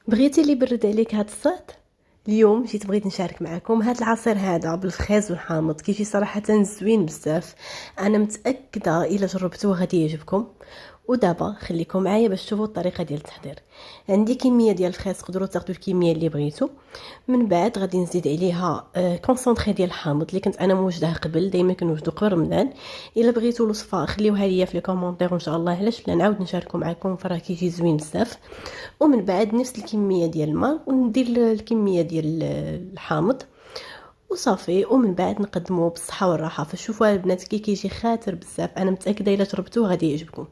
بغيتي اللي يبرد عليك هاد الصيد؟ اليوم بغيت نشارك معكم هاد العصير هذا بالفخاز والحامض، كيجي صراحه زوين بزاف. انا متاكده الا جربتوه غادي يعجبكم. ودابا خليكم معايا باش تشوفوا الطريقه ديال التحضير. عندي كميه ديال الفخاز، تقدروا تاخذوا الكميه اللي بغيتو. من بعد غادي نزيد عليها كونسونطري ديال الحامض اللي كنت انا موجداه قبل، دائما كنوجدو قبل رمضان. الا بغيتوا الوصفه خليوها ليا في لي كومونتير وان شاء الله علاش لا نعاود نشاركو معكم، فراه كيجي زوين بزاف. ومن بعد نفس الكميه ديال الماء وندير الكميه ديال الحامض وصافي. ومن بعد نقدموه بالصحه والراحه. فشوفوا البنات كي كيجي خاطر بزاف، انا متاكده الا جربتوه غادي يعجبكم.